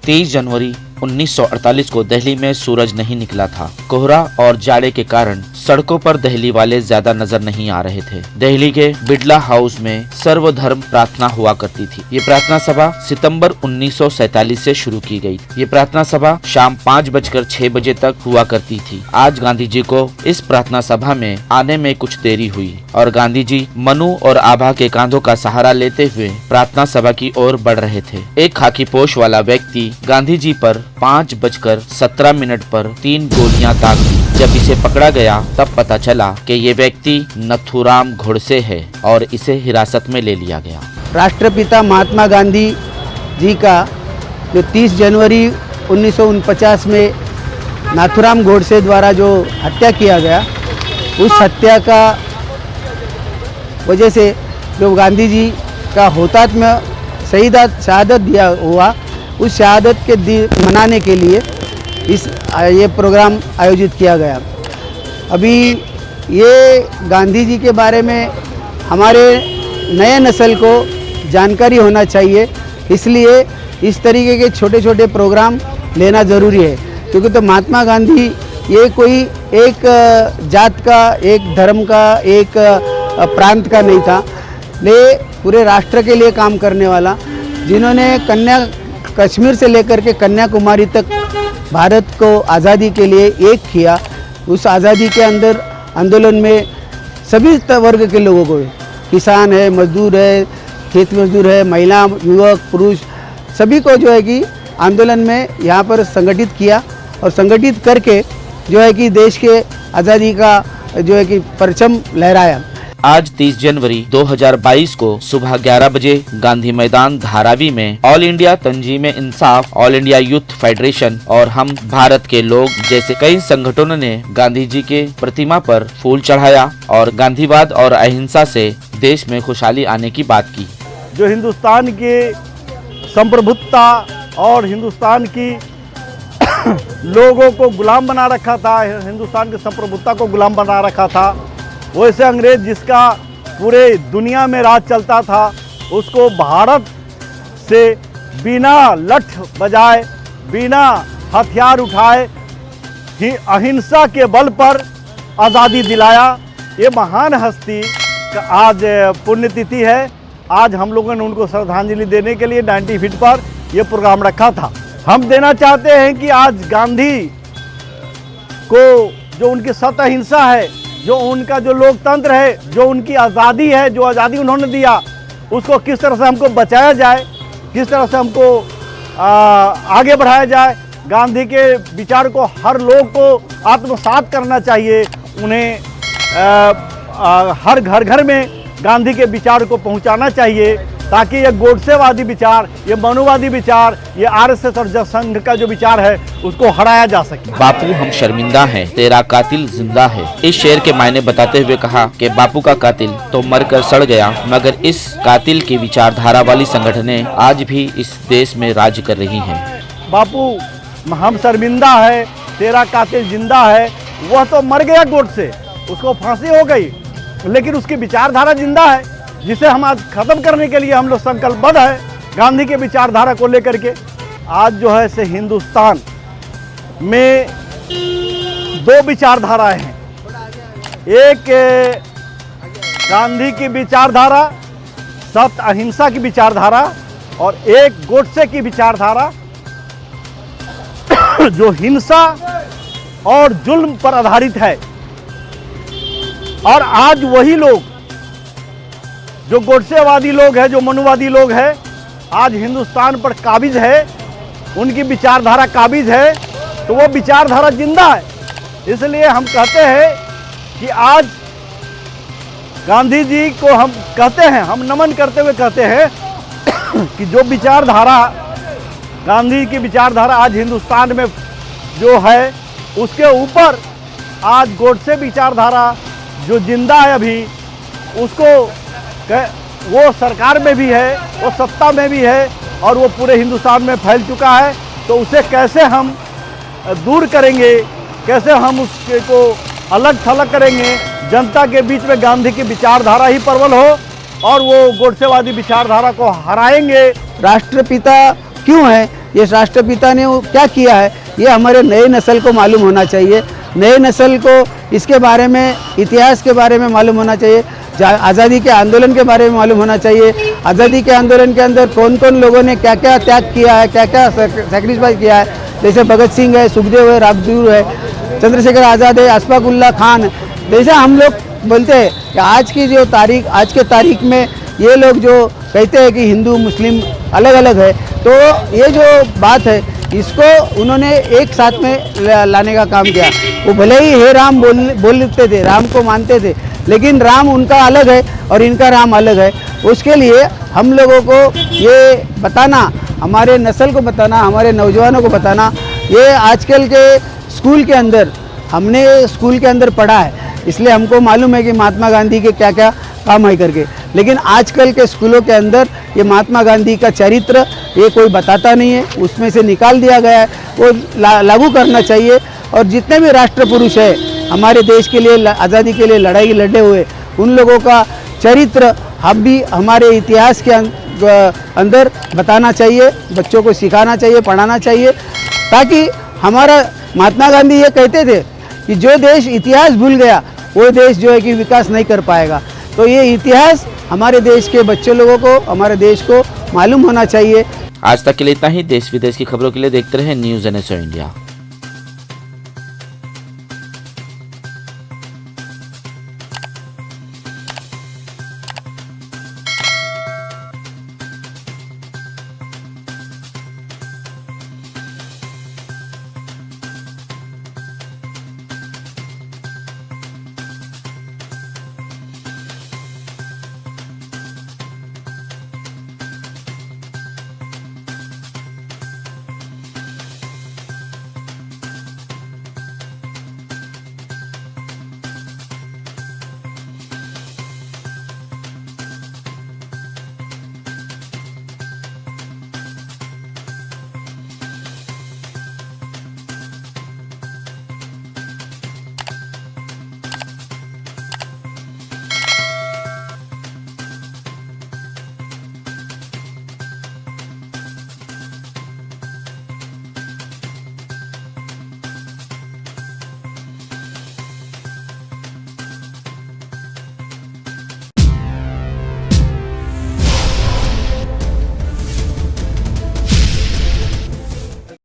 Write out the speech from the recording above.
23 जनवरी 1948 को दिल्ली में सूरज नहीं निकला था। कोहरा और जाड़े के कारण सड़कों पर दिल्ली वाले ज्यादा नजर नहीं आ रहे थे। दिल्ली के बिड़ला हाउस में सर्वधर्म प्रार्थना हुआ करती थी। ये प्रार्थना सभा सितंबर 1947 से शुरू की गई। ये प्रार्थना सभा शाम 5:06 बजे तक हुआ करती थी। आज गांधी जी को इस प्रार्थना सभा में आने में कुछ देरी हुई और गांधी जी मनु और आभा के कांधों का सहारा लेते हुए प्रार्थना सभा की ओर बढ़ रहे थे। एक खाकी पोश वाला व्यक्ति गांधी जी पर 5:17 पर 3 गोलियां दाग दी। जब इसे पकड़ा गया तब पता चला कि ये व्यक्ति नथुराम गोडसे है और इसे हिरासत में ले लिया गया। राष्ट्रपिता महात्मा गांधी जी का जो 30 जनवरी 1949 में नाथुराम गोडसे द्वारा जो हत्या किया गया, उस हत्या का वजह से जो गांधी जी का हुतात्मा शहादत दिया हुआ, उस शहादत के मनाने के लिए ये प्रोग्राम आयोजित किया गया। अभी ये गांधी जी के बारे में हमारे नए नस्ल को जानकारी होना चाहिए, इसलिए इस तरीके के छोटे छोटे प्रोग्राम लेना ज़रूरी है। क्योंकि तो महात्मा गांधी ये कोई एक जात का, एक धर्म का, एक प्रांत का नहीं था, ले पूरे राष्ट्र के लिए काम करने वाला, जिन्होंने कश्मीर से लेकर के कन्याकुमारी तक भारत को आज़ादी के लिए एक किया। उस आज़ादी के अंदर आंदोलन में सभी वर्ग के लोगों को, किसान है, मजदूर है, खेत मजदूर है, महिला, युवक, पुरुष, सभी को जो है कि आंदोलन में यहाँ पर संगठित किया और संगठित करके जो है कि देश के आज़ादी का जो है कि परचम लहराया। आज 30 जनवरी 2022 को सुबह 11 बजे गांधी मैदान धारावी में ऑल इंडिया तंजीम इंसाफ, ऑल इंडिया यूथ फेडरेशन और हम भारत के लोग जैसे कई संगठनों ने गांधी जी के प्रतिमा पर फूल चढ़ाया और गांधीवाद और अहिंसा से देश में खुशहाली आने की बात की। जो हिंदुस्तान की संप्रभुता और हिंदुस्तान की लोगों को गुलाम बना रखा था, हिंदुस्तान की संप्रभुता को गुलाम बना रखा था, वैसे अंग्रेज जिसका पूरे दुनिया में राज चलता था, उसको भारत से बिना लठ बजाए, बिना हथियार उठाए ही अहिंसा के बल पर आज़ादी दिलाया। ये महान हस्ती का आज पुण्यतिथि है। आज हम लोगों ने उनको श्रद्धांजलि देने के लिए 90 फीट पर ये प्रोग्राम रखा था। हम देना चाहते हैं कि आज गांधी को जो उनकी सत अहिंसा है, जो उनका जो लोकतंत्र है, जो उनकी आज़ादी है, जो आज़ादी उन्होंने दिया, उसको किस तरह से हमको बचाया जाए, किस तरह से हमको आगे बढ़ाया जाए। गांधी के विचार को हर लोग को आत्मसात करना चाहिए। उन्हें हर घर घर में गांधी के विचार को पहुंचाना चाहिए, ताकि ये गोडसेवादी विचार, ये मनुवादी विचार, ये आरएसएस और जनसंघ का जो विचार है, उसको हराया जा सके। बापू हम शर्मिंदा हैं, तेरा कातिल जिंदा है। इस शेर के मायने बताते हुए कहा कि बापू का कातिल तो मरकर सड़ गया, मगर इस कातिल की विचारधारा वाली संगठनें आज भी इस देश में राज कर रही हैं। बापू हम शर्मिंदा है, तेरा कातिल जिंदा है। वह तो मर गया गोडसे, उसको फांसी हो गई, लेकिन उसकी विचारधारा जिंदा है, जिसे हम आज खत्म करने के लिए हम लोग संकल्पबद्ध है। गांधी के विचारधारा को लेकर के आज जो है से हिंदुस्तान में 2 विचारधाराएं हैं। एक गांधी की विचारधारा, सत्य अहिंसा की विचारधारा, और एक गोडसे की विचारधारा जो हिंसा और जुल्म पर आधारित है। और आज वही लोग जो गोडसेवादी लोग हैं, जो मनुवादी लोग हैं, आज हिंदुस्तान पर काबिज है, उनकी विचारधारा काबिज है, तो वो विचारधारा जिंदा है। इसलिए हम कहते हैं कि आज गांधी जी को हम कहते हैं, हम नमन करते हुए कहते हैं कि जो विचारधारा, गांधी की विचारधारा आज हिंदुस्तान में जो है, उसके ऊपर आज गोडसे विचारधारा जो जिंदा है अभी, उसको वो सरकार में भी है, वो सत्ता में भी है और वो पूरे हिंदुस्तान में फैल चुका है। तो उसे कैसे हम दूर करेंगे, कैसे हम उसको अलग थलग करेंगे। जनता के बीच में गांधी की विचारधारा ही प्रबल हो और वो गोडसेवादी विचारधारा को हराएंगे। राष्ट्रपिता क्यों है ये राष्ट्रपिता ने वो क्या किया है, ये हमारे नए नस्ल को मालूम होना चाहिए। नए नस्ल को इसके बारे में, इतिहास के बारे में मालूम होना चाहिए। आज़ादी के आंदोलन के बारे में मालूम होना चाहिए। आज़ादी के आंदोलन के अंदर कौन कौन लोगों ने क्या क्या त्याग किया है, क्या क्या सेक्रीफाइस किया है। जैसे भगत सिंह है, सुखदेव है, राजगुरु है, चंद्रशेखर आज़ाद है, अशफाक उल्लाह खान। जैसे हम लोग बोलते हैं कि आज के तारीख में ये लोग जो कहते हैं कि हिंदू मुस्लिम अलग अलग है, तो ये जो बात है इसको उन्होंने एक साथ में लाने का काम किया। वो भले ही हे राम बोलते थे, राम को मानते थे, लेकिन राम उनका अलग है और इनका राम अलग है। उसके लिए हम लोगों को ये बताना, हमारे नस्ल को बताना, हमारे नौजवानों को बताना। ये आजकल के स्कूल के अंदर, हमने स्कूल के अंदर पढ़ा है, इसलिए हमको मालूम है कि महात्मा गांधी के क्या क्या काम है करके, लेकिन आजकल के स्कूलों के अंदर ये महात्मा गांधी का चरित्र ये कोई बताता नहीं है, उसमें से निकाल दिया गया है। वो लागू करना चाहिए। और जितने भी राष्ट्र पुरुष है हमारे देश के लिए, आज़ादी के लिए लड़ाई लड़े हुए, उन लोगों का चरित्र हम भी हमारे इतिहास के अंदर बताना चाहिए, बच्चों को सिखाना चाहिए, पढ़ाना चाहिए, ताकि हमारा महात्मा गांधी ये कहते थे कि जो देश इतिहास भूल गया वो देश जो है कि विकास नहीं कर पाएगा। तो ये इतिहास हमारे देश के बच्चे लोगों को, हमारे देश को मालूम होना चाहिए। आज तक के लिए इतना ही। देश विदेश की खबरों के लिए देखते रहें न्यूज़ NSO इंडिया।